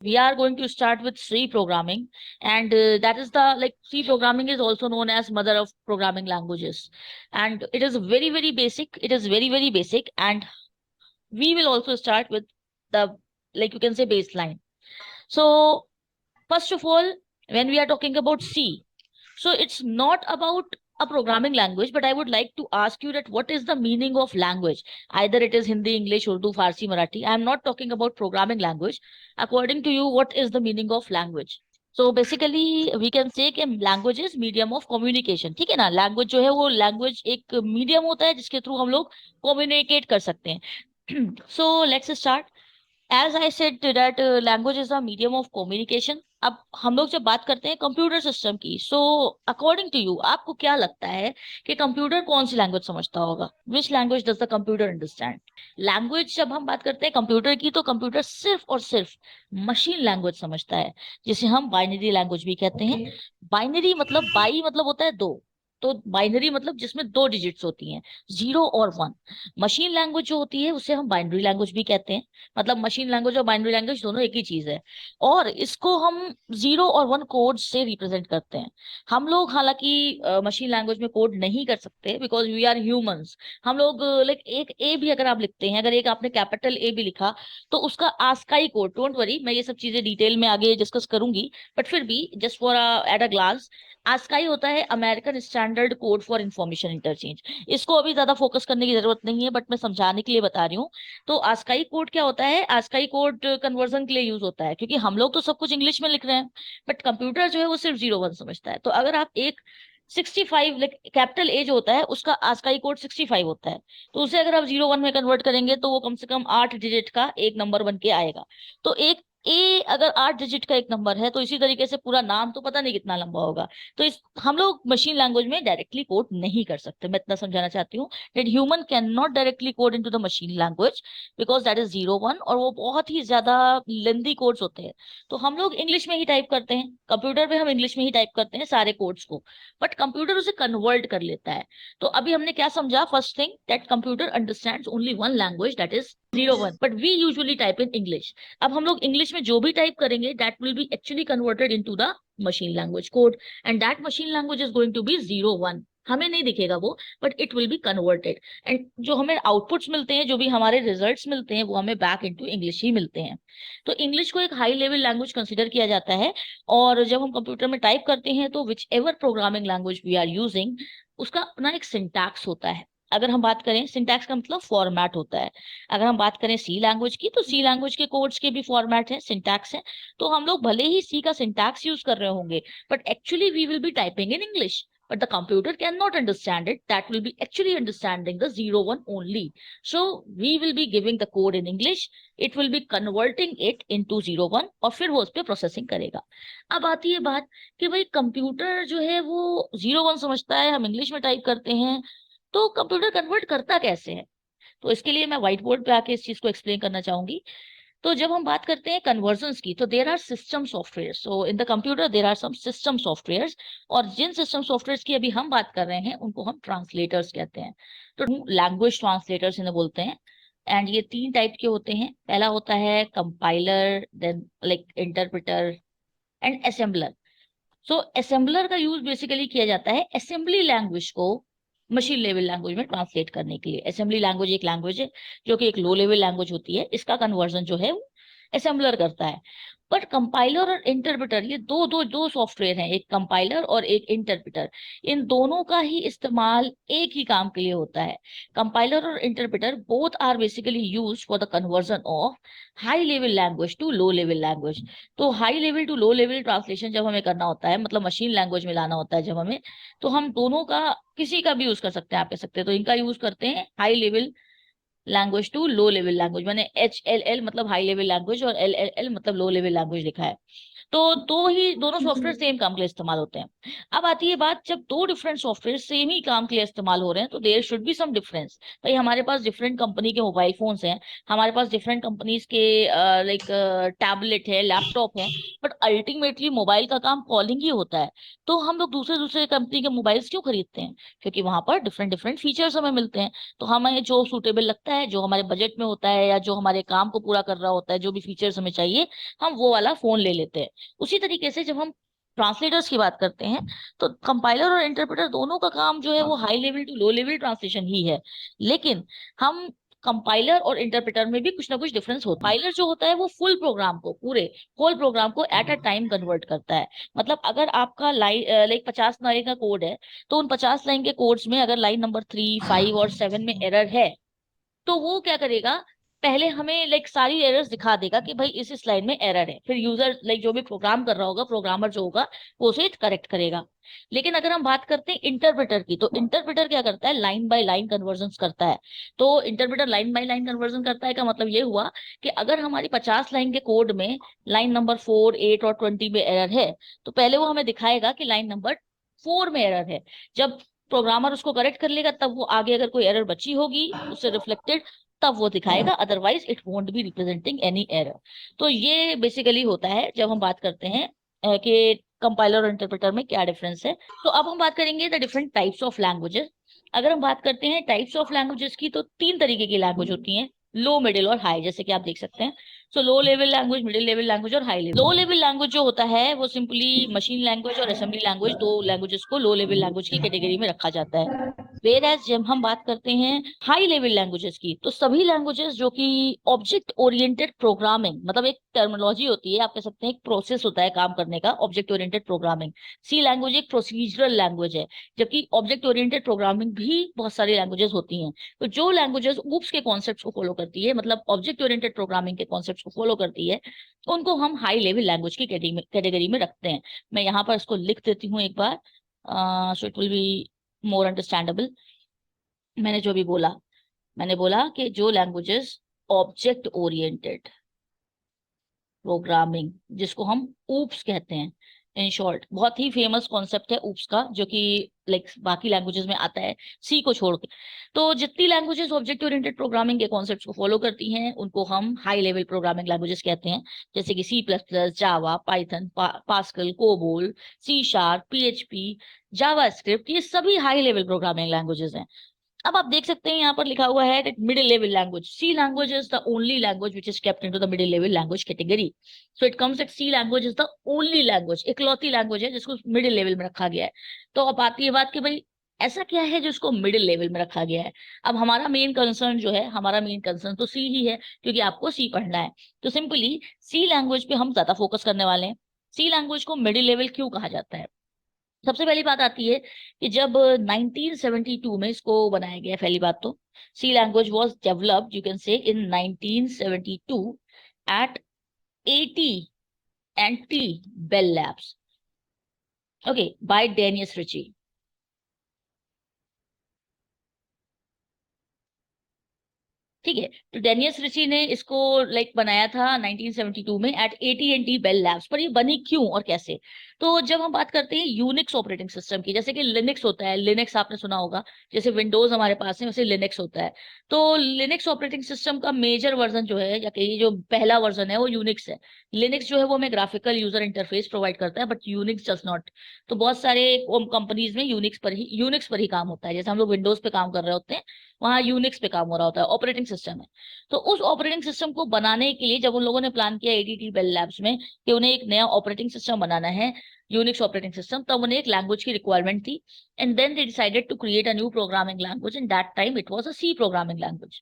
We are going to start with C programming, and that is the like C programming is also known as mother of programming languages, and it is very very basic. It is very very basic, and we will also start with the like you can say baseline. So first of all, when we are talking about C, so it's not about a programming language, but I would like to ask you that what is the meaning of language? Either it is Hindi, English, Urdu, Farsi, Marathi. I am not talking about programming language. According to you, what is the meaning of language? So basically we can say कि language is medium of communication. ठीक है ना? Language जो है वो language एक medium होता है जिसके थ्रू हम लोग communicate कर सकते हैं. So let's start. As I said that language is a medium of communication. अब हम लोग जब बात करते हैं कंप्यूटर सिस्टम की, सो अकॉर्डिंग टू यू आपको क्या लगता है कि कंप्यूटर कौन सी लैंग्वेज समझता होगा? Which language does the computer understand? Language जब हम बात करते हैं कंप्यूटर की, तो कंप्यूटर सिर्फ और सिर्फ मशीन लैंग्वेज समझता है, जिसे हम बाइनरी लैंग्वेज भी कहते हैं. बाइनरी मतलब बाई मतलब होता है दो, तो बाइनरी मतलब जिसमें दो डिजिट्स होती हैं, 0 और 1. मशीन लैंग्वेज जो होती है उसे हम बाइनरी लैंग्वेज भी कहते हैं. मतलब मशीन लैंग्वेज और बाइनरी लैंग्वेज दोनों एक ही चीज है, और इसको हम 0 और 1 कोड से रिप्रेजेंट करते हैं. हम लोग हालांकि मशीन लैंग्वेज में कोड नहीं कर सकते बिकॉज वी आर ह्यूमंस. हम लोग लाइक एक ए भी अगर आप लिखते हैं, अगर एक आपने कैपिटल ए भी लिखा, तो उसका आस्काई कोड, डोंट वरी मैं ये सब चीजें डिटेल में आगे डिस्कस करूंगी, बट फिर भी just for at a glance, ASCII होता है American standard code for information interchange. इसको अभी ज्यादा फोकस करने की जरूरत नहीं है, बट मैं समझाने के लिए बता रही हूँ. तो आस्काई कोड क्या होता है? आस्काई कोड कन्वर्जन के लिए यूज होता है, क्योंकि हम लोग तो सब कुछ इंग्लिश में लिख रहे हैं, बट कंप्यूटर जो है वो सिर्फ 0 1 समझता है. तो अगर आप एक 65 लाइक कैपिटल ए जो होता है उसका आस्काई कोड 65 होता है, तो उसे अगर आप 0 1 में कन्वर्ट करेंगे तो वो कम से कम 8 डिजिट का एक नंबर बन के आएगा. तो एक ए अगर 8 डिजिट का एक नंबर है, तो इसी तरीके से पूरा नाम तो पता नहीं कितना लंबा होगा. तो इस हम लोग मशीन लैंग्वेज में डायरेक्टली कोड नहीं कर सकते. मैं इतना समझाना चाहती हूँ that human cannot directly code into the machine language because that is 0 1, और वो बहुत ही ज्यादा लेंदी कोड्स होते हैं. तो हम लोग इंग्लिश में ही टाइप करते हैं, कंप्यूटर पे हम इंग्लिश में ही टाइप करते हैं सारे कोड्स को, बट कंप्यूटर उसे कन्वर्ट कर लेता है. तो अभी हमने क्या समझा? First thing that computer understands only one language, that is 0 1, but we usually type in English. अब हम लोग इंग्लिश में जो भी टाइप करेंगे that will be actually converted into the machine language code, and that machine language is going to be 0 1. हमें नहीं दिखेगा वो, but it will be converted, and जो हमें आउटपुट्स मिलते हैं, जो भी हमारे रिजल्ट्स मिलते हैं, वो हमें बैक इनटू इंग्लिश ही मिलते हैं. तो इंग्लिश को एक हाई लेवल लैंग्वेज कंसिडर किया जाता है. और जब हम कंप्यूटर में टाइप करते हैं, तो whichever programming language we are using, उसका अपना एक सिंटैक्स होता है. अगर हम बात करें, सिंटैक्स का मतलब फॉर्मेट होता है. अगर हम बात करें सी लैंग्वेज की, तो सी लैंग्वेज के कोड्स के भी फॉर्मेट है, सिंटैक्स है. तो हम लोग भले ही सी का सिंटैक्स यूज कर रहे होंगे, but actually we will be typing in English. But the computer cannot understand it. That will be actually understanding the 0 1 only. So we will be giving the code in English. It will be converting it into 0 1, और फिर वो उस पर processing करेगा. अब आती है बात कि भाई कंप्यूटर जो है वो 0 1 समझता है, हम इंग्लिश में टाइप करते हैं, तो कंप्यूटर कन्वर्ट करता कैसे है? तो इसके लिए मैं व्हाइट बोर्ड पे आके इस चीज को एक्सप्लेन करना चाहूंगी. तो जब हम बात करते हैं कन्वर्जन्स की, तो there are system software. So in the computer there are some system software, और जिन सिस्टम सॉफ्टवेयर की अभी हम बात कर रहे हैं उनको हम ट्रांसलेटर्स कहते हैं. तो लैंग्वेज ट्रांसलेटर्स इन्हें बोलते हैं. एंड ये 3 टाइप के होते हैं. पहला होता है compiler, then like interpreter and assembler. So assembler का यूज बेसिकली किया जाता है असेंबली लैंग्वेज को मशीन लेवल लैंग्वेज में ट्रांसलेट करने के लिए. असेंबली लैंग्वेज एक लैंग्वेज है जो कि एक लो लेवल लैंग्वेज होती है, इसका कन्वर्जन जो है वो असेंबलर करता है. बट कंपाइलर और इंटरप्रेटर, ये दो दो दो सॉफ्टवेयर हैं, एक कंपाइलर और एक इंटरप्रेटर. इन दोनों का ही इस्तेमाल एक ही काम के लिए होता है. कंपाइलर और interpreter both are basically used for the conversion of high level language to low level language. तो high level to low level translation जब हमें करना होता है, मतलब मशीन लैंग्वेज में लाना होता है जब हमें, तो हम दोनों का किसी का भी यूज कर सकते हैं. आप कह सकते हैं तो इनका यूज करते हैं high level language to low level language. मैंने HLL मतलब हाई लेवल लैंग्वेज और LLL मतलब लो लेवल लैंग्वेज लिखा है. तो ही दोनों सॉफ्टवेयर सेम काम के लिए इस्तेमाल होते हैं। अब आती है बात, जब दो डिफरेंट सॉफ्टवेयर सेम ही काम के लिए इस्तेमाल हो रहे हैं तो there should be some difference. भाई हमारे पास डिफरेंट कंपनी के मोबाइल फोन्स हैं, हमारे पास डिफरेंट कंपनीज के लाइक टैबलेट है, लैपटॉप है, बट अल्टीमेटली मोबाइल का काम कॉलिंग ही होता है। तो हम लोग दूसरे दूसरे कंपनी के मोबाइल्स क्यों खरीदते हैं? क्योंकि वहां पर डिफरेंट डिफरेंट फीचर्स हमें मिलते हैं। तो हमें जो सूटेबल लगता है, जो हमारे बजट में होता है, या जो हमारे काम को पूरा कर रहा होता है, जो भी फीचर्स हमें चाहिए, हम वो वाला फोन ले लेते हैं। उसी तरीके से जब हम ट्रांसलेटर्स की बात करते हैं, तो कंपाइलर और इंटरप्रेटर दोनों का काम जो है वो high level to low level translation ही है। लेकिन हम कंपाइलर और इंटरप्रेटर में भी कुछ ना कुछ डिफरेंस होता है। कंपाइलर जो होता है वो फुल प्रोग्राम को, पूरे होल प्रोग्राम को एट अ टाइम कन्वर्ट करता है। मतलब अगर आपका लाइन लाइक 50 लाइन का कोड है, तो उन 50 लाइन के कोड्स में अगर लाइन नंबर 3, 5 और 7 में एरर है, तो वो क्या करेगा, पहले हमें लाइक सारी एरर्स दिखा देगा कि भाई इस लाइन में एरर है। फिर यूजर लाइक जो भी प्रोग्राम कर रहा होगा, प्रोग्रामर जो होगा, वो उसे करेक्ट करेगा। लेकिन अगर हम बात करते हैं इंटरप्रेटर की, तो इंटरप्रेटर क्या करता है, लाइन बाय लाइन कन्वर्जन करता है। तो interpreter line by line conversion करता है का मतलब ये हुआ कि अगर हमारी 50 लाइन के कोड में लाइन नंबर 4, 8 और 20 में एरर है, तो पहले वो हमें दिखाएगा कि लाइन नंबर 4 में एरर है। जब प्रोग्रामर उसको करेक्ट कर लेगा, तब वो आगे अगर कोई एरर बची होगी उससे रिफ्लेक्टेड, तब वो दिखाएगा, otherwise it won't be representing any error. तो ये बेसिकली होता है जब हम बात करते हैं कि कंपाइलर और इंटरप्रेटर में क्या डिफरेंस है। तो अब हम बात करेंगे the different types of languages. अगर हम बात करते हैं टाइप्स ऑफ लैंग्वेजेस की, तो 3 तरीके की लैंग्वेज होती हैं, लो, मिडिल और हाई, जैसे कि आप देख सकते हैं। So low level language, middle level language और high level. Low level language जो होता है वो सिंपली मशीन लैंग्वेज और असेंबली लैंग्वेज, दो लैंग्वेजेस को लो लेवल लैंग्वेज की कैटेगरी में रखा जाता है। वेर एज जब हम बात करते हैं हाई लेवल लैंग्वेजेस की, तो सभी लैंग्वेजेस जो कि ऑब्जेक्ट ओरिएंटेड प्रोग्रामिंग, मतलब एक टर्मिनोलॉजी होती है, आप कह सकते हैं एक प्रोसेस होता है काम करने का, ऑब्जेक्ट ओरिएंटेड प्रोग्रामिंग। सी लैंग्वेज एक प्रोसीजरल लैंग्वेज है, जबकि ऑब्जेक्ट ओरिएंटेड प्रोग्रामिंग भी बहुत सारी लैंग्वेजेस होती हैं। तो जो लैंग्वेजेस ऊप्स के कॉन्सेप्ट को फॉलो करती है, मतलब ऑब्जेक्ट ओरिएंटेड प्रोग्रामिंग के कॉन्सेप्ट को फॉलो करती है, उनको हम हाई लेवल लैंग्वेज की कैटेगरी में रखते हैं। मैं यहाँ पर इसको लिख देती हूँ एक बार, so it will be more understandable. मैंने जो भी बोला, मैंने बोला कि जो लैंग्वेजेस ऑब्जेक्ट ओरिएंटेड प्रोग्रामिंग, जिसको हम ऊप्स कहते हैं, इन शॉर्ट, बहुत ही फेमस कॉन्सेप्ट है ऊप्स का, जो कि लाइक बाकी लैंग्वेजेस में आता है, सी को छोड़ के। तो जितनी लैंग्वेजेस ऑब्जेक्ट ओरिएंटेड प्रोग्रामिंग के कॉन्सेप्ट्स को फॉलो करती हैं, उनको हम हाई लेवल प्रोग्रामिंग लैंग्वेजेस कहते हैं। जैसे कि C++, Java, Python, Pascal, COBOL, C#, PHP, JavaScript, ये सभी हाई लेवल प्रोग्रामिंग लैंग्वेजेस हैं। अब आप देख सकते हैं यहाँ पर लिखा हुआ है middle level language. C language is the only language which is kept into the middle level language category. So it comes that C language is the only language, इकलौती लैंग्वेज है जिसको मिडिल लेवल में रखा गया है। तो अब आती है बात कि भाई ऐसा क्या है जिसको मिडिल लेवल में रखा गया है। अब हमारा मेन कंसर्न जो है, हमारा मेन कंसर्न तो सी ही है, क्योंकि आपको सी पढ़ना है। तो सिंपली सी लैंग्वेज पे हम ज्यादा फोकस करने वाले हैं। सी लैंग्वेज को मिडिल लेवल क्यों कहा जाता है? सबसे पहली बात आती है कि जब 1972 में इसको बनाया गया, पहली बात तो C language was developed, you can say, in 1972 at AT&T Bell Labs, okay, by Dennis Ritchie. ठीक है, तो डेनियस रिची ने इसको लाइक बनाया था 1972 में एट AT&T बेल लैब्स। पर ये बनी क्यों और कैसे? तो जब हम बात करते हैं यूनिक्स ऑपरेटिंग सिस्टम की, जैसे कि लिनक्स होता है, लिनक्स आपने सुना होगा, जैसे विंडोज हमारे पास है वैसे लिनक्स होता है। तो लिनक्स ऑपरेटिंग सिस्टम का मेजर वर्जन जो है, या कहिए जो पहला वर्जन है, वो यूनिक्स है। लिनक्स जो है वो हमें ग्राफिकल यूजर इंटरफेस प्रोवाइड करता है, बट यूनिक्स डज नॉट। तो बहुत सारे कंपनीज में यूनिक्स पर ही काम होता है। जैसे हम लोग विंडोज पे काम कर रहे होते हैं, वहाँ यूनिक्स पे काम हो रहा होता है, ऑपरेटिंग सिस्टम है। तो उस ऑपरेटिंग सिस्टम को बनाने के लिए जब उन लोगों ने प्लान किया AT&T बेल लैब्स में कि उन्हें एक नया ऑपरेटिंग सिस्टम बनाना है, यूनिक्स ऑपरेटिंग सिस्टम, तब उन्हें एक लैंग्वेज की रिक्वायरमेंट थी। And then they decided to create a new programming language, in that time it was a C programming language.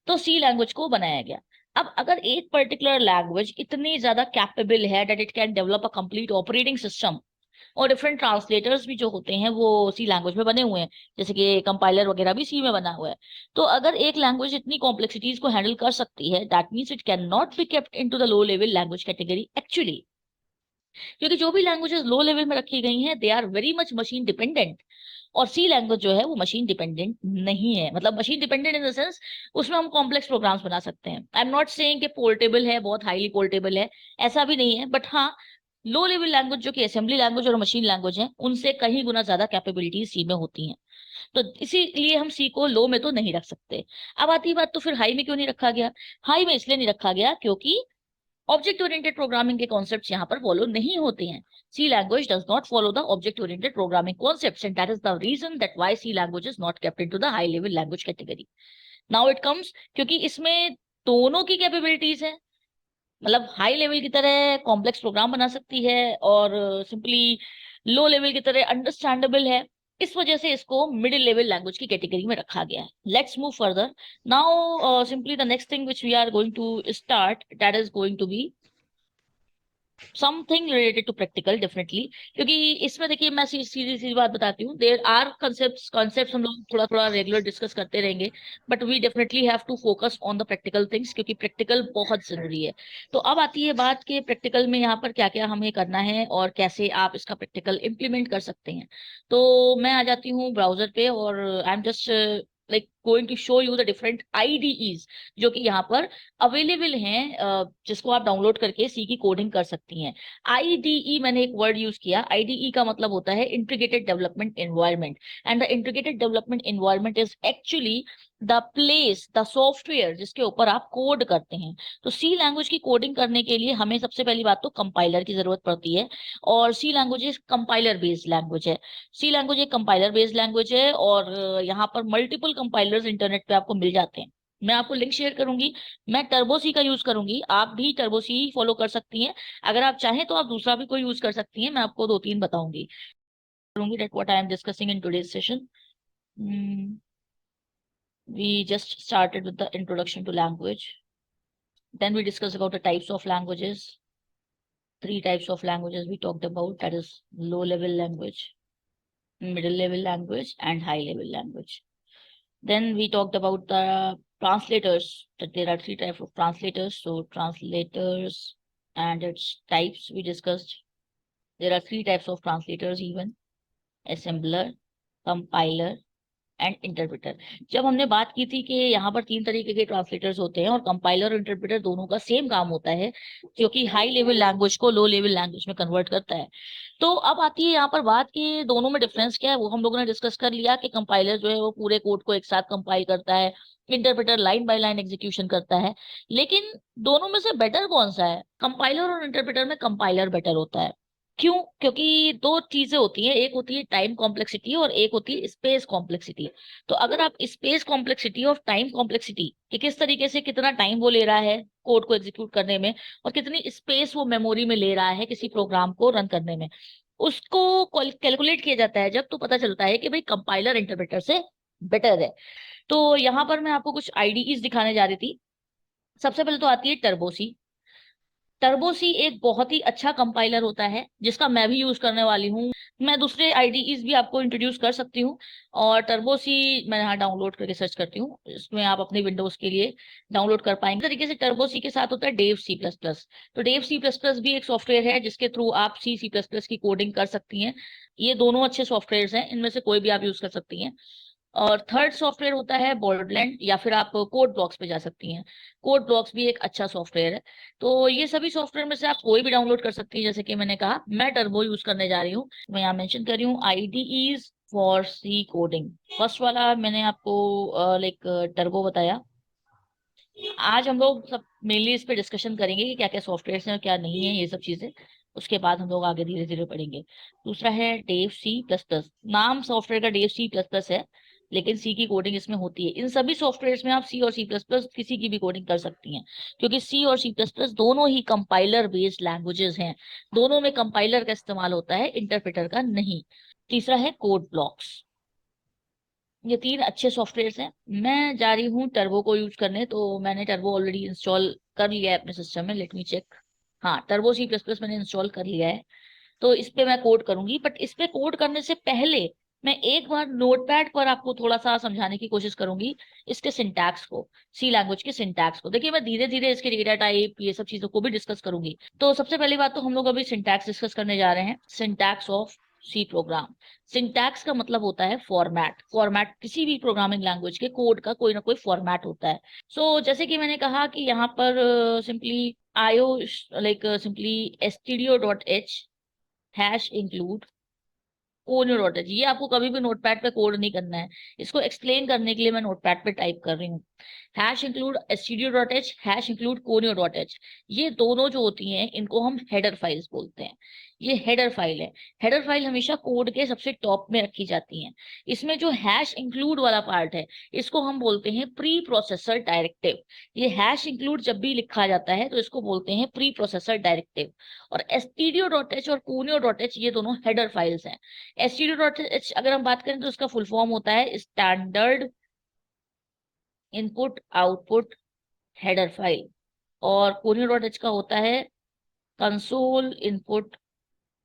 तो सी लैंग्वेज को बनाया गया। अब अगर एक पर्टिकुलर लैंग्वेज इतनी ज्यादा कैपेबल है that it can develop a complete operating system, और डिफरेंट ट्रांसलेटर्स भी जो होते हैं वो सी लैंग्वेज में बने हुए हैं, जैसे कि कंपाइलर वगैरह भी सी में बना हुआ है, तो अगर एक लैंग्वेज इतनी कॉम्प्लेक्सिटीज को हैंडल कर सकती है, that means it can not be kept into the low level language category actually. क्योंकि जो भी लैंग्वेजेस लो लेवल में रखी गई हैं, they are very much machine dependent. और सी लैंग्वेज जो है वो मशीन डिपेंडेंट नहीं है, मतलब machine dependent in the sense उसमें हम कॉम्प्लेक्स प्रोग्राम्स बना सकते हैं। आई एम नॉट सेइंग कि पोर्टेबल है, बहुत हाईली पोर्टेबल है, ऐसा भी नहीं है, बट हाँ, लो लेवल लैंग्वेज जो कि असेंबली लैंग्वेज और मशीन लैंग्वेज है, उनसे कहीं गुना ज्यादा कैपेबिलिटीज सी में होती हैं। तो इसीलिए हम सी को लो में तो नहीं रख सकते। अब आती बात, तो फिर हाई में क्यों नहीं रखा गया? हाई में इसलिए नहीं रखा गया क्योंकि ऑब्जेक्ट ओरिएंटेड प्रोग्रामिंग के कॉन्सेप्ट्स यहाँ पर फॉलो नहीं होते हैं। C language does not follow the object oriented programming concepts, and that is the reason that why C language is not kept into the high level language category. Now it comes, क्योंकि इसमें दोनों की capabilities है, मतलब high level की तरह complex programme बना सकती है और सिंपली लो लेवल की तरह अंडरस्टैंडेबल है। इस वजह से इसको मिडिल लेवल लैंग्वेज की कैटेगरी में रखा गया है। Let's move further now. Simply the next thing which we are going to start, that is going to be something related to practical, definitely. क्योंकि इसमें देखिए, मैं सीधी सीधी बात बताती हूँ, देयर आर कॉन्सेप्ट्स हम लोग थोड़ा थोड़ा रेगुलर डिस्कस करते रहेंगे, but we definitely have to focus on the practical things, क्योंकि प्रैक्टिकल बहुत जरूरी है। तो अब आती है बात कि प्रैक्टिकल में यहाँ पर क्या क्या हमें करना है और कैसे आप इसका प्रैक्टिकल इम्प्लीमेंट कर सकते हैं। तो मैं आ जाती हूँ ब्राउजर पे और I am just like going to show you the different IDEs जो कि यहाँ पर अवेलेबल हैं, जिसको आप डाउनलोड करके सी की कोडिंग कर सकती हैं। आईडीई, मैंने एक वर्ड यूज किया, आईडीई का मतलब होता है integrated development environment, and the integrated development environment is actually the place, the software जिसके ऊपर आप कोड करते हैं। तो सी लैंग्वेज की कोडिंग करने के लिए हमें सबसे पहली बात तो कंपाइलर की जरूरत पड़ती है, और सी लैंग्वेज एक कंपाइलर बेस्ड लैंग्वेज है। सी लैंग्वेज एक कंपाइलर बेस्ड लैंग्वेज है, और यहाँ पर मल्टीपल कंपाइलर्स इंटरनेट पे आपको मिल जाते हैं। मैं आपको लिंक शेयर करूंगी। मैं टर्बो सी का यूज करूंगी, आप भी टर्बो सी फॉलो कर सकती हैं। अगर आप चाहें तो आप दूसरा भी कोई यूज कर सकती हैं, मैं आपको दो तीन बताऊंगी करूंगी that what I am discussing in today's session. We just started with the introduction to language. Then we discussed about the types of languages. Three types of languages we talked about, that is low level language, middle level language, and high level language. Then we talked about the translators, that there are three types of translators. So translators and its types we discussed. There are three types of translators even: assembler, compiler and interpreter. जब हमने बात की थी कि यहाँ पर तीन तरीके के ट्रांसलेटर्स होते हैं और कंपाइलर और इंटरप्रेटर दोनों का सेम काम होता है, जो कि हाई लेवल लैंग्वेज को लो लेवल लैंग्वेज में कन्वर्ट करता है। तो अब आती है यहाँ पर बात कि दोनों में डिफरेंस क्या है, वो हम लोगों ने डिस्कस कर लिया कि कंपाइलर जो है वो पूरे कोड को एक साथ कंपाइल करता है, interpreter line by line execution करता है। लेकिन दोनों में से बेटर कौन सा है? कंपाइलर और इंटरप्रेटर में कंपाइलर बेटर होता है। क्यों? क्योंकि दो चीजें होती हैं, एक होती है टाइम कॉम्प्लेक्सिटी और एक होती है स्पेस कॉम्प्लेक्सिटी। तो अगर आप स्पेस कॉम्प्लेक्सिटी और टाइम कॉम्प्लेक्सिटी, कि किस तरीके से कितना टाइम वो ले रहा है कोड को एग्जीक्यूट करने में और कितनी स्पेस वो मेमोरी में ले रहा है किसी प्रोग्राम को रन करने में, उसको कैलकुलेट किया जाता है जब तो पता चलता है कि भाई कंपाइलर इंटरप्रेटर से बेटर है। तो यहाँ पर मैं आपको कुछ आईडीईज दिखाने जा रही थी। सबसे पहले तो आती है टर्बोसी। टर्बोसी एक बहुत ही अच्छा कंपाइलर होता है जिसका मैं भी यूज करने वाली हूँ। मैं दूसरे आईडीईज भी आपको इंट्रोड्यूस कर सकती हूँ। और टर्बोसी मैं यहाँ डाउनलोड करके सर्च करती हूँ, इसमें आप अपने विंडोज के लिए डाउनलोड कर पाएंगे। तरीके से टर्बोसी के साथ होता है डेव सी प्लस प्लस। तो डेव सी प्लस प्लस भी एक सॉफ्टवेयर है जिसके थ्रू आप सी सी प्लस प्लस की कोडिंग कर सकती हैं। ये दोनों अच्छे सॉफ्टवेयर हैं, इनमें से कोई भी आप यूज कर सकती हैं। और थर्ड सॉफ्टवेयर होता है बॉर्डलैंड, या फिर आप कोड ब्लॉक्स पे जा सकती हैं। कोड ब्लॉक्स भी एक अच्छा सॉफ्टवेयर है। तो ये सभी सॉफ्टवेयर में से आप कोई भी डाउनलोड कर सकती हैं। जैसे कि मैंने कहा, मैं टर्बो यूज करने जा रही हूँ। मैं यहाँ मेंशन कर रही हूँ आईडीईज फॉर सी कोडिंग। फर्स्ट वाला मैंने आपको लाइक टर्बो बताया। आज हम लोग सब मेनली इस पे डिस्कशन करेंगे कि क्या क्या सॉफ्टवेयर हैं और क्या नहीं है, ये सब चीजें। उसके बाद हम लोग आगे धीरे धीरे पढ़ेंगे। दूसरा है डेव सी प्लस प्लस। नाम सॉफ्टवेयर का डेव सी प्लस प्लस है, लेकिन सी की कोडिंग इसमें होती है। इन सभी सॉफ्टवेयर में आप सी और सी प्लस प्लस किसी की भी कोडिंग कर सकती हैं, क्योंकि सी और सी प्लस प्लस दोनों ही कंपाइलर बेस्ड लैंग्वेजेस हैं। दोनों में कंपाइलर का इस्तेमाल होता है, इंटरप्रेटर का नहीं। तीसरा है कोड ब्लॉक्स। ये तीन अच्छे सॉफ्टवेयर हैं। मैं जा रही हूँ टर्बो को यूज करने, तो मैंने टर्बो ऑलरेडी इंस्टॉल कर लिया है अपने सिस्टम में। Let me check. हाँ, टर्बो सी प्लस प्लस मैंने इंस्टॉल कर लिया है। तो इस पे मैं कोड करूंगी, बट इस पे कोड करने से पहले मैं एक बार नोटपैड पर आपको थोड़ा सा समझाने की कोशिश करूंगी इसके सिंटैक्स को, सी लैंग्वेज के सिंटैक्स को। देखिए, मैं धीरे धीरे इसके डेटा टाइप ये सब चीजों को भी डिस्कस करूंगी। तो सबसे पहली बात तो हम लोग अभी सिंटैक्स डिस्कस करने जा रहे हैं, syntax of C program. Syntax का मतलब होता है फॉर्मेट। फॉर्मेट किसी भी प्रोग्रामिंग लैंग्वेज के कोड का कोई ना कोई फॉर्मेट होता है। सो जैसे कि मैंने कहा कि यहाँ पर simply IO like simply stdio.h hash include conio.h, ये आपको कभी भी नोटपैड पे कोड नहीं करना है, इसको एक्सप्लेन करने के लिए मैं नोटपैड पे टाइप कर रही हूँ। Hash include stdio.h hash include conio.h, ये दोनों जो होती हैं इनको हम हेडर फाइल्स बोलते हैं। ये हेडर फाइल है। हेडर फाइल हमेशा कोड के सबसे टॉप में रखी जाती हैं। इसमें जो हैश इंक्लूड वाला पार्ट है इसको हम बोलते हैं प्री प्रोसेसर डायरेक्टिव। ये हैश इंक्लूड जब भी लिखा जाता है तो इसको बोलते हैं प्री प्रोसेसर डायरेक्टिव। और stdio.h और conio.h ये दोनों हेडर फाइल्स हैं। stdio.h अगर हम बात करें तो इसका फुल फॉर्म होता है standard input output header file, और conio.h का होता है console input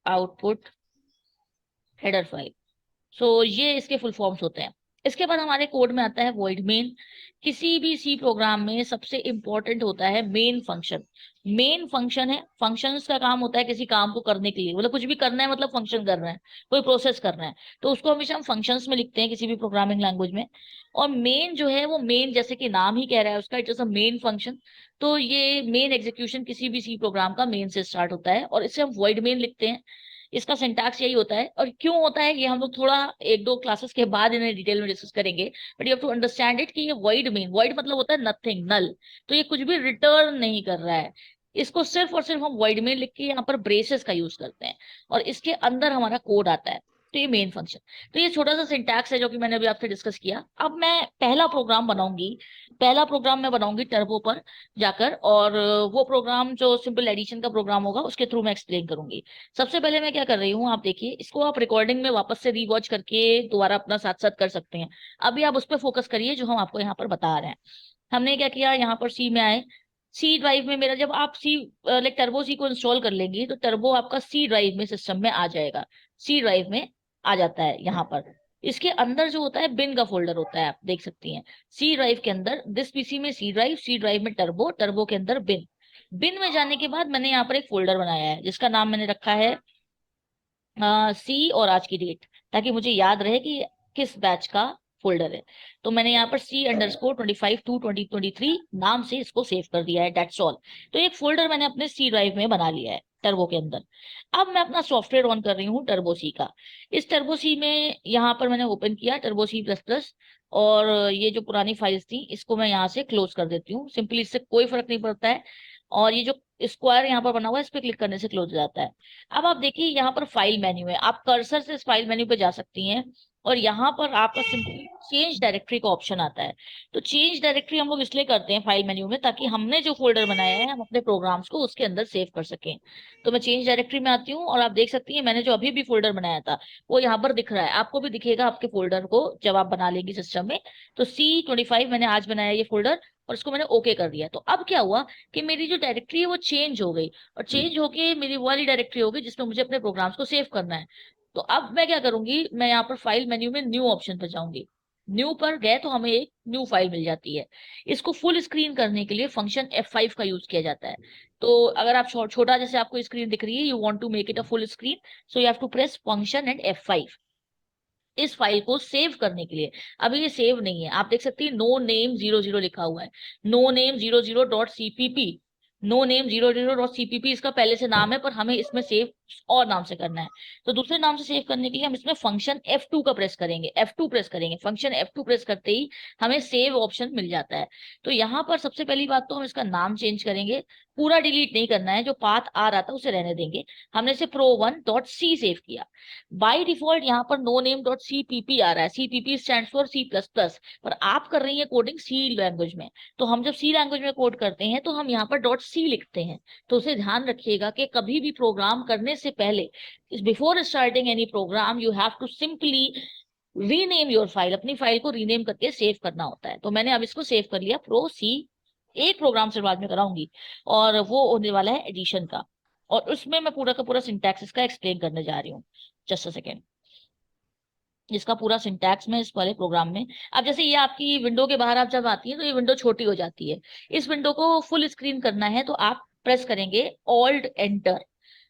output header file. So ये इसके फुल फॉर्म्स होते हैं। इसके बाद हमारे कोड में आता है वॉइड मेन। किसी भी सी प्रोग्राम में सबसे इंपॉर्टेंट होता है मेन फंक्शन। मेन फंक्शन है, फंक्शंस का काम होता है किसी काम को करने के लिए, मतलब कुछ भी करना है मतलब फंक्शन कर रहे हैं, कोई प्रोसेस करना है तो उसको हमेशा हम फंक्शंस में लिखते हैं किसी भी प्रोग्रामिंग लैंग्वेज में। और मेन जो है वो मेन, जैसे कि नाम ही कह रहा है उसका, it is a main function. तो ये मेन एग्जीक्यूशन किसी भी सी प्रोग्राम का मेन से स्टार्ट होता है और इसे हम वॉइड मेन लिखते हैं। इसका सिंटैक्स यही होता है। और क्यों होता है ये हम लोग थोड़ा एक दो क्लासेस के बाद इन्हें डिटेल में डिस्कस करेंगे, but you have to understand it कि ये वॉइड मेन, वॉइड मतलब होता है नथिंग, नल। तो ये कुछ भी रिटर्न नहीं कर रहा है। इसको सिर्फ और सिर्फ हम वॉइड मेन लिख के यहाँ पर ब्रेसेस का यूज करते हैं और इसके अंदर हमारा कोड आता है। तो ये मेन फंक्शन। तो ये छोटा सा सिंटैक्स है जो कि मैंने अभी आपसे डिस्कस किया। अब मैं पहला प्रोग्राम बनाऊंगी। पहला प्रोग्राम मैं बनाऊंगी टर्बो पर जाकर, और वो प्रोग्राम जो सिंपल एडिशन का प्रोग्राम होगा उसके थ्रू मैं एक्सप्लेन करूंगी। सबसे पहले मैं क्या कर रही हूँ, आप देखिए, इसको आप रिकॉर्डिंग में वापस से रीवॉच करके दोबारा अपना साथ साथ कर सकते हैं। अभी आप उस पर फोकस करिए जो हम आपको यहाँ पर बता रहे हैं। हमने क्या किया, यहाँ पर सी में आए। सी ड्राइव में मेरा, जब आप सी लाइक टर्बो सी को इंस्टॉल कर लेंगी तो टर्बो आपका सी ड्राइव में सिस्टम में आ जाएगा। सी ड्राइव में आ जाता है यहाँ पर। इसके अंदर जो होता है बिन का फोल्डर होता है, आप देख सकती हैं। सी ड्राइव के अंदर दिस पीसी में सी ड्राइव, सी ड्राइव में टर्बो, टर्बो के अंदर बिन। बिन में जाने के बाद मैंने यहाँ पर एक फोल्डर बनाया है जिसका नाम मैंने रखा है सी और आज की डेट, ताकि मुझे याद रहे कि किस बैच का फोल्डर है। तो मैंने यहाँ पर C_25/2/2023 नाम से इसको सेव कर दिया है, डेट्स ऑल। तो एक फोल्डर मैंने अपने सी ड्राइव में बना लिया है टर्बो के अंदर। अब मैं अपना सॉफ्टवेयर ऑन कर रही हूँ टर्बो सी का। इस टर्बो सी में यहाँ पर मैंने ओपन किया टर्बो C++, और ये जो पुरानी फाइल्स थी इसको मैं यहाँ से क्लोज कर देती हूँ सिंपली, इससे कोई फर्क नहीं पड़ता है। और ये जो स्क्वायर यहाँ पर बना हुआ है इस पे क्लिक करने से क्लोज हो जाता है। अब आप देखिए यहाँ पर फाइल मेन्यू है, आप कर्सर से इस फाइल मेन्यू पे जा सकती हैं और यहाँ पर आपका सिंपली चेंज डायरेक्टरी का ऑप्शन आता है। तो चेंज डायरेक्टरी हम लोग इसलिए करते हैं फाइल मेन्यू में ताकि हमने जो फोल्डर बनाया है हम अपने प्रोग्राम्स को उसके अंदर सेव कर सकें। तो मैं चेंज डायरेक्टरी में आती हूँ और आप देख सकती हैं मैंने जो अभी भी फोल्डर बनाया था वो यहाँ पर दिख रहा है, आपको भी दिखेगा आपके फोल्डर को जब आप बना लेंगे सिस्टम में। तो C25 मैंने आज बनाया ये फोल्डर और इसको मैंने ओके कर दिया। तो अब क्या हुआ कि मेरी जो डायरेक्टरी है वो चेंज हो गई, और चेंज होके मेरी वो वाली डायरेक्टरी होगी जिसमें मुझे अपने प्रोग्राम्स को सेव करना है। तो अब मैं क्या करूंगी, मैं यहाँ पर फाइल मेन्यू में न्यू ऑप्शन पर जाऊंगी। न्यू पर गए तो हमें एक न्यू फाइल मिल जाती है। इसको फुल स्क्रीन करने के लिए फंक्शन F5 का यूज किया जाता है। तो अगर आप छोटा जैसे आपको स्क्रीन दिख रही है, you want to make it a full screen, so you have to press function and F5 इस फाइल को सेव करने के लिए। अभी ये सेव नहीं है, आप देख सकते हैं नो नेम 00 लिखा हुआ है, no name 00.cpp। No name 00.cpp इसका पहले से नाम है पर हमें इसमें सेव और नाम से करना है। तो दूसरे नाम से सेव करने के लिए हम इसमें फंक्शन F2 का प्रेस करेंगे, F2 प्रेस करेंगे, फंक्शन F2 प्रेस करते ही हमें सेव ऑप्शन मिल जाता है। तो यहाँ पर सबसे पहली बात तो हम इसका नाम चेंज करेंगे, पूरा डिलीट नहीं करना है, जो पाथ आ रहा था उसे रहने देंगे। हमने इसे pro1.c सेव किया। बाय डिफॉल्ट यहाँ पर नो नेम डॉट CPP आ रहा है, CPP स्टैंड फॉर C++, पर आप कर रही है कोडिंग सी लैंग्वेज में। तो हम जब सी लैंग्वेज में कोड करते हैं तो हम यहाँ पर .c लिखते हैं। तो उसे ध्यान रखिएगा कि कभी भी प्रोग्राम करने से पहले, before starting any program, you have to simply rename your file, अपनी फाइल को रीनेम करके सेव करना होता है। तो मैंने अब इसको सेव कर लिया pro_c। एक प्रोग्राम से बाद में कराऊंगी और वो होने वाला है एडिशन का, और उसमें मैं पूरा का पूरा सिंटैक्स इसका एक्सप्लेन करने जा रही हूँ। जस्ट अ सेकेंड, इसका पूरा सिंटैक्स में इस वाले प्रोग्राम में। अब जैसे ये आपकी विंडो के बाहर आप जब आती है तो ये विंडो छोटी हो जाती है। इस विंडो को फुल स्क्रीन करना है तो आप प्रेस करेंगे alt enter.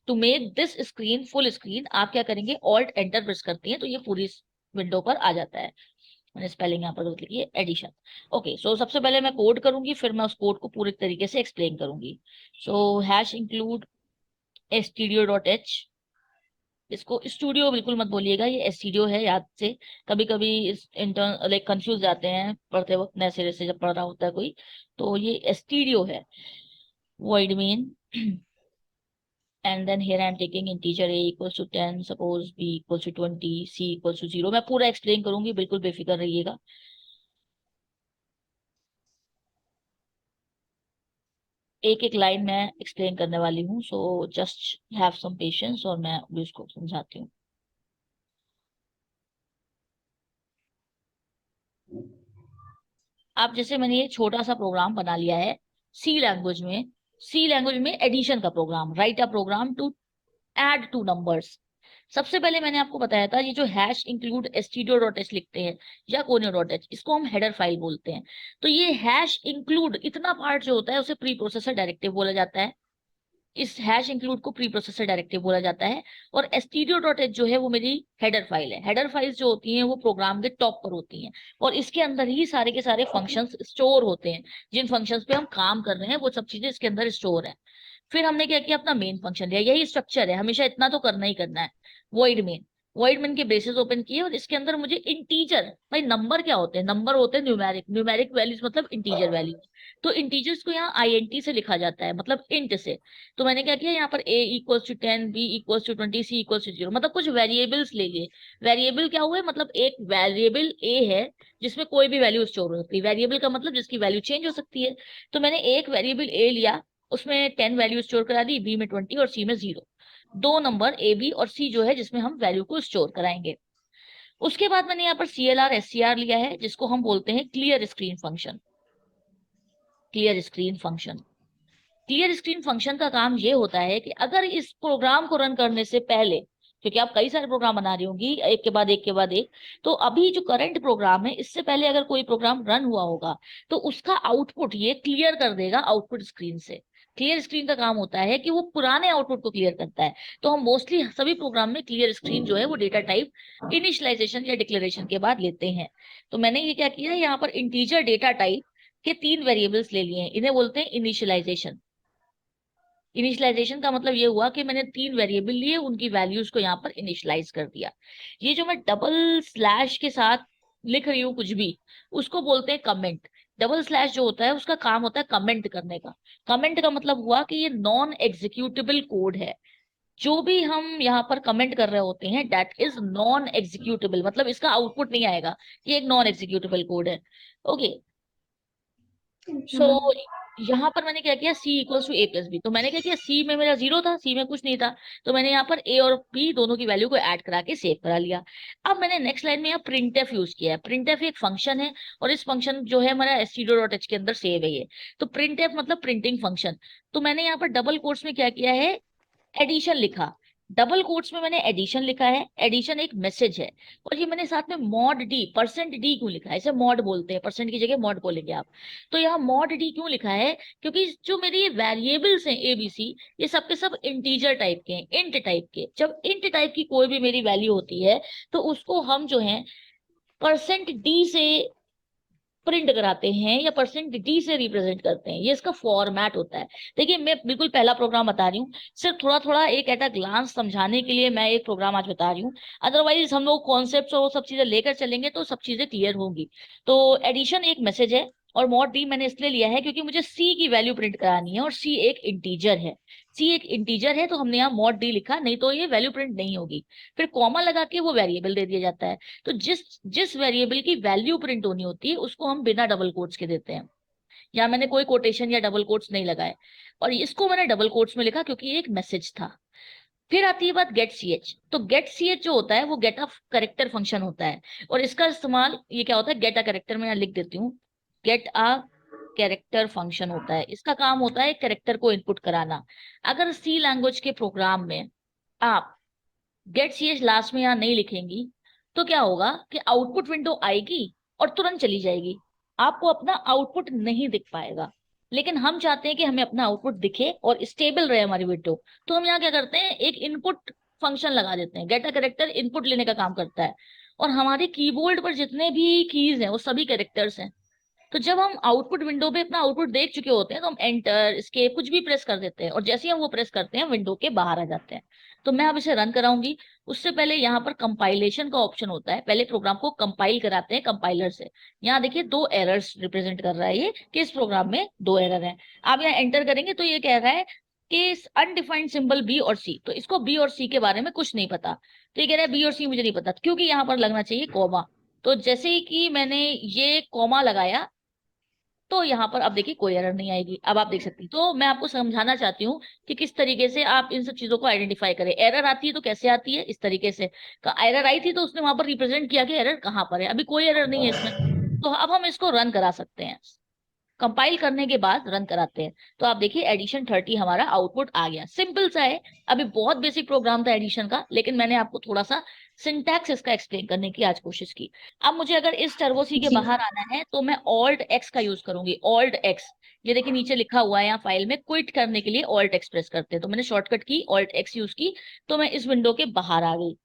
To make this screen full screen आप क्या करेंगे, ऑल्ट एंटर प्रेस करती हैं तो ये पूरी विंडो पर आ जाता है। मैंने स्पेलिंग यहाँ पर लिखी है एडिशन। ओके, सो सबसे पहले मैं कोड करूंगी, फिर मैं उस कोड को पूरे तरीके से एक्सप्लेन करूंगी। सो हैश इंक्लूड stdio.h, इसको स्टूडियो बिल्कुल मत बोलिएगा, ये स्टूडियो है याद से। कभी कभी इस इंटर्न लाइक कंफ्यूज जाते हैं पढ़ते वक्त, नए सिरे से जब पढ़ रहा होता है कोई, तो ये स्टूडियो है। void main and then here I am taking integer a equals to 10, suppose b equals to 20, c equals to 0। मैं पूरा एक्सप्लेन करूंगी, बिल्कुल बेफिक्र रहिएगा। एक एक लाइन मैं एक्सप्लेन करने वाली हूँ, so just have some patience और मैं भी उसको समझाती हूँ। आप जैसे मैंने ये छोटा सा प्रोग्राम बना लिया है सी लैंग्वेज में। सी लैंग्वेज में एडिशन का program, write a program to add two numbers. सबसे पहले मैंने आपको बताया था ये जो हैश इंक्लूड stdio.h लिखते हैं या conio.h, इसको हम हेडर फाइल बोलते हैं। तो ये हैश इंक्लूड इतना पार्ट जो होता है उसे प्री प्रोसेसर डायरेक्टिव बोला जाता है। इस हैश इंक्लूड को प्री प्रोसेसर डायरेक्टिव बोला जाता है। और stdio.h जो है वो मेरी हेडर फाइल है। हेडर फाइल्स जो होती हैं वो प्रोग्राम के टॉप पर होती हैं और इसके अंदर ही सारे के सारे फंक्शंस स्टोर होते हैं। जिन फंक्शंस पे हम काम कर रहे हैं वो सब चीजें इसके अंदर स्टोर है। फिर हमने क्या किया, अपना मेन फंक्शन लिया। यही स्ट्रक्चर है, हमेशा इतना तो करना ही करना है। वॉइड मेन, वॉइड मेन के ब्रेसेस ओपन किए और इसके अंदर मुझे इंटीजर, भाई नंबर क्या होते हैं, नंबर होते हैं न्यूमेरिक, न्यूमेरिक वैल्यूज मतलब इंटीजर वैल्यूज। तो इंटीजर्स को यहाँ INT से लिखा जाता है, मतलब इंट से। तो मैंने क्या किया, यहाँ पर a equals to 10, b equals to 20, c equals to 0, मतलब कुछ वेरिएबल्स ले लिए। वेरिएबल क्या हुए, मतलब एक वेरिएबल a है जिसमें कोई भी वैल्यू स्टोर हो सकती है। वेरिएबल का मतलब जिसकी वैल्यू चेंज हो सकती है। तो मैंने एक वेरिएबल a लिया, उसमें 10 वैल्यू स्टोर करा दी, बी में 20 और सी में 0। दो नंबर ए बी और सी जो है जिसमें हम वैल्यू को स्टोर कराएंगे। उसके बाद मैंने यहाँ पर CLR SCR लिया है जिसको हम बोलते हैं clear screen function. Clear screen function, clear screen function का काम ये होता है कि अगर इस प्रोग्राम को रन करने से पहले, क्योंकि आप कई सारे प्रोग्राम बना रही होंगी एक के बाद एक के बाद एक, तो अभी जो करंट प्रोग्राम है इससे पहले अगर कोई प्रोग्राम रन हुआ होगा तो उसका आउटपुट ये क्लियर कर देगा आउटपुट स्क्रीन से। क्लियर स्क्रीन का काम होता है कि वो पुराने आउटपुट को क्लियर करता है। तो हम मोस्टली सभी प्रोग्राम में क्लियर स्क्रीन जो है वो डेटा टाइप इनिशियलाइजेशन या डिक्लेरेशन के बाद लेते हैं। तो मैंने ये क्या किया, यहाँ पर इंटीजर डेटा टाइप के 3 वेरिएबल्स ले लिए हैं, इन्हें बोलते हैं इनिशियलाइजेशन। इनिशियलाइजेशन का मतलब ये हुआ कि मैंने 3 वेरिएबल लिए, उनकी वैल्यूज को यहाँ पर इनिशियलाइज कर दिया। ये जो मैं डबल स्लैश के साथ लिख रही हूँ कुछ भी, उसको बोलते हैं कमेंट। डबल स्लैश जो होता है उसका काम होता है कमेंट करने का। कमेंट का मतलब हुआ कि ये नॉन एग्जीक्यूटेबल कोड है। जो भी हम यहाँ पर कमेंट कर रहे होते हैं दैट इज नॉन एग्जीक्यूटेबल, मतलब इसका आउटपुट नहीं आएगा, ये एक नॉन एग्जीक्यूटेबल कोड है। ओके, सो यहाँ पर मैंने क्या किया, c equals to a plus b. तो मैंने क्या किया, c में मेरा 0 था, c में कुछ नहीं था, तो मैंने यहाँ पर a और b दोनों की वैल्यू को ऐड करा के सेव करा लिया। अब मैंने नेक्स्ट लाइन में यहाँ प्रिंटफ यूज किया है। प्रिंटफ एक फंक्शन है और इस फंक्शन जो है हमारा stdio.h के अंदर सेव है ये। तो प्रिंटफ मतलब प्रिंटिंग फंक्शन। तो मैंने यहाँ पर डबल कोट्स में क्या किया है, एडिशन लिखा। डबल कोट्स में मैंने एडिशन लिखा है, एडिशन एक मैसेज है। और ये मैंने साथ में मॉड डी, परसेंट डी क्यों लिखा है, इसे मॉड बोलते हैं, परसेंट की जगह मॉड बोलेंगे आप। तो यहाँ मॉड डी क्यों लिखा है, क्योंकि जो मेरी वेरिएबल्स हैं ABC, ये सब के सब इंटीजर टाइप के हैं, इंट टाइप के। जब इंट टाइप की कोई भी मेरी वैल्यू होती है तो उसको हम जो है परसेंट डी से प्रिंट कराते हैं या परसेंट डी से रिप्रेजेंट करते हैं। ये इसका फॉर्मेट होता है। देखिए मैं बिल्कुल पहला प्रोग्राम बता रही हूँ, सिर्फ थोड़ा थोड़ा एक एट अ ग्लांस समझाने के लिए मैं एक प्रोग्राम आज बता रही हूँ। अदरवाइज हम लोग कॉन्सेप्ट और वो सब चीजें लेकर चलेंगे तो सब चीजें क्लियर होंगी। तो एडिशन एक मैसेज है और मॉड डी मैंने इसलिए लिया है क्योंकि मुझे सी की वैल्यू प्रिंट करानी है और सी एक इंटीजर है। सी एक इंटीजर है तो हमने यहाँ मॉड डी लिखा, नहीं तो ये वैल्यू प्रिंट नहीं होगी। फिर कॉमा लगा के वो वेरिएबल दे दिया जाता है। तो जिस जिस वेरिएबल की वैल्यू प्रिंट होनी होती है उसको हम बिना डबल कोट्स के देते हैं। यहाँ मैंने कोई कोटेशन या डबल कोट्स नहीं लगाए और इसको मैंने डबल कोट्स में लिखा क्योंकि ये एक मैसेज था। फिर आती है बात गेट ch। तो गेट ch जो होता है वो गेट अ करेक्टर फंक्शन होता है और इसका इस्तेमाल ये क्या होता है, गेट अ करेक्टर में यहाँ लिख देती हूँ, गेट अ कैरेक्टर फंक्शन होता है। इसका काम होता है कैरेक्टर को इनपुट कराना। अगर सी लैंग्वेज के प्रोग्राम में आप गेट ch लास्ट में यहाँ नहीं लिखेंगी तो क्या होगा कि आउटपुट विंडो आएगी और तुरंत चली जाएगी, आपको अपना आउटपुट नहीं दिख पाएगा। लेकिन हम चाहते हैं कि हमें अपना आउटपुट दिखे और स्टेबल रहे हमारी विंडो। तो हम यहाँ क्या करते हैं, एक इनपुट फंक्शन लगा देते हैं। गेट अ कैरेक्टर इनपुट लेने का काम करता है, और हमारे कीबोर्ड पर जितने भी कीज हैं वो सभी कैरेक्टर्स हैं। तो जब हम आउटपुट विंडो पे अपना आउटपुट देख चुके होते हैं तो हम एंटर एस्केप कुछ भी प्रेस कर देते हैं, और जैसे ही हम वो प्रेस करते हैं विंडो के बाहर आ जाते हैं। तो मैं अब इसे रन कराऊंगी। उससे पहले यहाँ पर कंपाइलेशन का ऑप्शन होता है, पहले प्रोग्राम को कंपाइल कराते हैं कंपाइलर से। यहाँ देखिए 2 एरर्स रिप्रेजेंट कर रहा है ये, कि इस प्रोग्राम में 2 एरर हैं। आप यहाँ एंटर करेंगे तो ये कह रहा है कि अनडिफाइंड सिंबल बी और सी, तो इसको बी और सी के बारे में कुछ नहीं पता। तो ये कह रहा है बी और सी मुझे नहीं पता, क्योंकि यहाँ पर लगना चाहिए कॉमा। तो जैसे ही कि मैंने ये कॉमा लगाया तो यहाँ पर अब देखिए कोई एरर नहीं आएगी। अब आप देख सकती हैं। तो मैं आपको समझाना चाहती हूँ कि किस तरीके से आप इन सब चीजों को आइडेंटिफाई करें। एरर आती है तो कैसे आती है, इस तरीके से। एरर आई थी तो उसने वहां पर रिप्रेजेंट किया कि एरर कहाँ पर है। अभी कोई एरर नहीं है इसमें, तो अब हम इसको रन करा सकते हैं। कंपाइल करने के बाद रन कराते हैं तो आप देखिए एडिशन 30 हमारा आउटपुट आ गया। सिंपल सा है। अभी बहुत बेसिक प्रोग्राम था एडिशन का, लेकिन मैंने आपको थोड़ा सा सिंटैक्स इसका एक्सप्लेन करने की आज कोशिश की। अब मुझे अगर इस टर्बो सी के जी। बाहर आना है तो मैं ऑल्ट एक्स का यूज करूंगी। ऑल्ट एक्स, ये देखिए नीचे लिखा हुआ है यहाँ फाइल में, क्विट करने के लिए ऑल्ट एक्स प्रेस करते हैं। तो मैंने शॉर्टकट की ऑल्ट एक्स यूज की, तो मैं इस विंडो के बाहर आ गई।